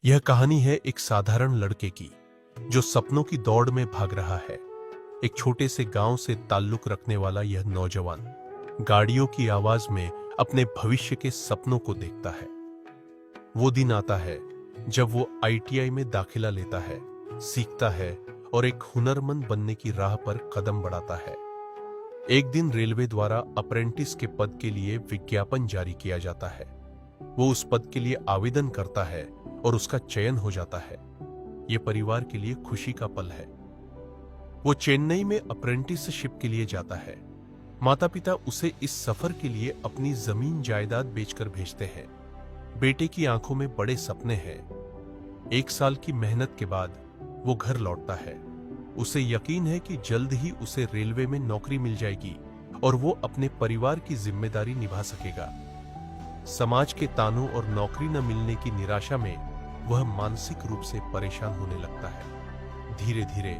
यह कहानी है एक साधारण लड़के की जो सपनों की दौड़ में भाग रहा है। एक छोटे से गांव से ताल्लुक रखने वाला यह नौजवान गाड़ियों की आवाज में अपने भविष्य के सपनों को देखता है। वो दिन आता है जब वो आईटीआई में दाखिला लेता है, सीखता है और एक हुनरमंद बनने की राह पर कदम बढ़ाता है। एक दिन रेलवे द्वारा अप्रेंटिस के पद के लिए विज्ञापन जारी किया जाता है। वो उस पद के लिए आवेदन करता है और उसका चयन हो जाता है। यह परिवार के लिए खुशी का पल है। वो चेन्नई में अप्रेंटिसशिप के लिए जाता है। माता पिता उसे इस सफर के लिए अपनी जमीन जायदाद बेचकर भेजते हैं। बेटे की आंखों में बड़े सपने हैं। 1 साल की मेहनत के बाद वो घर लौटता है। उसे यकीन है कि जल्द ही उसे रेलवे में नौकरी मिल जाएगी और वो अपने परिवार की जिम्मेदारी निभा सकेगा। समाज के तानों और नौकरी न मिलने की निराशा में वह मानसिक रूप से परेशान होने लगता है। धीरे धीरे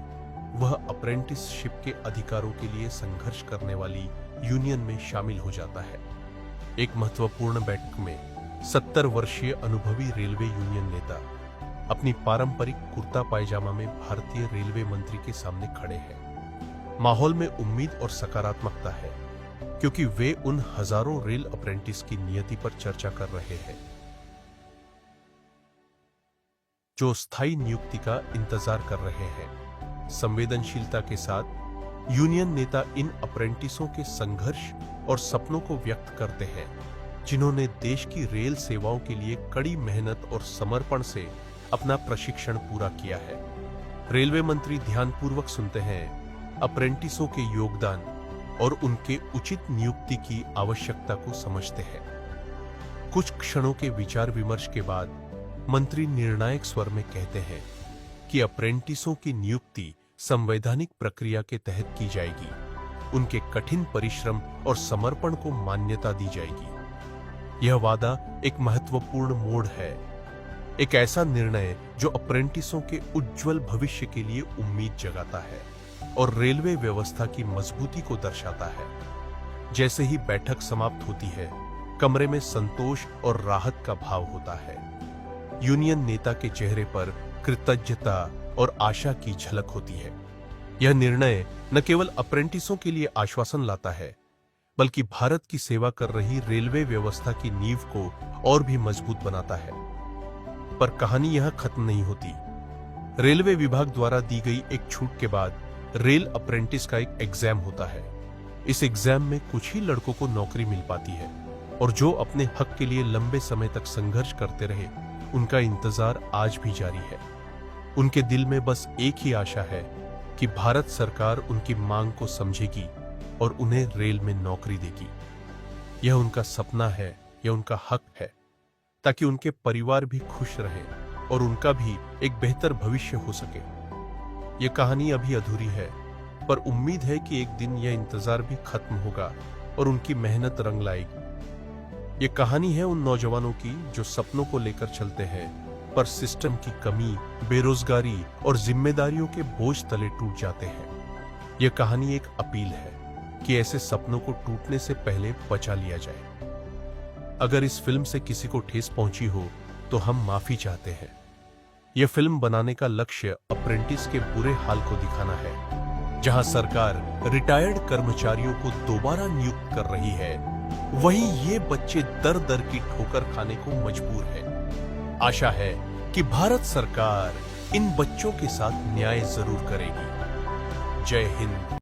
वह अप्रेंटिसशिप के अधिकारों के लिए संघर्ष करने वाली यूनियन में शामिल हो जाता है। एक महत्वपूर्ण बैठक में 70 वर्षीय अनुभवी रेलवे यूनियन नेता अपनी पारंपरिक कुर्ता पायजामा में भारतीय रेलवे मंत्री के सामने खड़े हैं। माहौल में उम्मीद और सकारात्मकता है क्योंकि वे उन हजारों रेल अप्रेंटिस की नियति पर चर्चा कर रहे हैं जो स्थायी नियुक्ति का इंतजार कर रहे हैं। संवेदनशीलता के साथ यूनियन नेता इन अप्रेंटिसों के संघर्ष और सपनों को व्यक्त करते हैं, जिन्होंने देश की रेल सेवाओं के लिए कड़ी मेहनत और समर्पण से अपना प्रशिक्षण पूरा किया है। रेलवे मंत्री ध्यानपूर्वक सुनते हैं, अप्रेंटिसों के योगदान और उनके उचित नियुक्ति की आवश्यकता को समझते हैं। कुछ क्षणों के विचार विमर्श के बाद मंत्री निर्णायक स्वर में कहते हैं कि अप्रेंटिसों की नियुक्ति संवैधानिक प्रक्रिया के तहत की जाएगी। उनके कठिन परिश्रम और समर्पण को मान्यता दी जाएगी। यह वादा एक महत्वपूर्ण मोड़ है, एक ऐसा निर्णय जो अप्रेंटिसों के उज्जवल भविष्य के लिए उम्मीद जगाता है और रेलवे व्यवस्था की मजबूती को दर्शाता है। जैसे ही बैठक समाप्त होती है, कमरे में संतोष और राहत का भाव होता है। यूनियन नेता के चेहरे पर कृतज्ञता और आशा की झलक होती है। यह निर्णय न केवल अप्रेंटिसों के लिए आश्वासन लाता है, बल्कि भारत की सेवा कर रही रेलवे व्यवस्था की नींव को और भी मजबूत बनाता है। पर कहानी यहां खत्म नहीं होती। रेलवे विभाग द्वारा दी गई एक छूट के बाद रेल अप्रेंटिस का एक एग्जाम होता है। इस एग्जाम में कुछ ही लड़कों को नौकरी मिल पाती है और जो अपने हक के लिए लंबे समय तक संघर्ष करते रहे, उनका इंतजार आज भी जारी है। उनके दिल में बस एक ही आशा है कि भारत सरकार उनकी मांग को समझेगी और उन्हें रेल में नौकरी देगी। यह उनका सपना है, यह उनका हक है, ताकि उनके परिवार भी खुश रहे और उनका भी एक बेहतर भविष्य हो सके। यह कहानी अभी अधूरी है, पर उम्मीद है कि एक दिन यह इंतजार भी खत्म होगा और उनकी मेहनत रंग लाएगी। यह कहानी है उन नौजवानों की जो सपनों को लेकर चलते हैं, पर सिस्टम की कमी, बेरोजगारी और जिम्मेदारियों के बोझ तले टूट जाते हैं। यह कहानी एक अपील है कि ऐसे सपनों को टूटने से पहले बचा लिया जाए। अगर इस फिल्म से किसी को ठेस पहुंची हो तो हम माफी चाहते हैं। यह फिल्म बनाने का लक्ष्य अप्रेंटिस के बुरे हाल को दिखाना है। जहां सरकार रिटायर्ड कर्मचारियों को दोबारा नियुक्त कर रही है, वहीं ये बच्चे दर दर की ठोकर खाने को मजबूर हैं। आशा है कि भारत सरकार इन बच्चों के साथ न्याय जरूर करेगी। जय हिंद।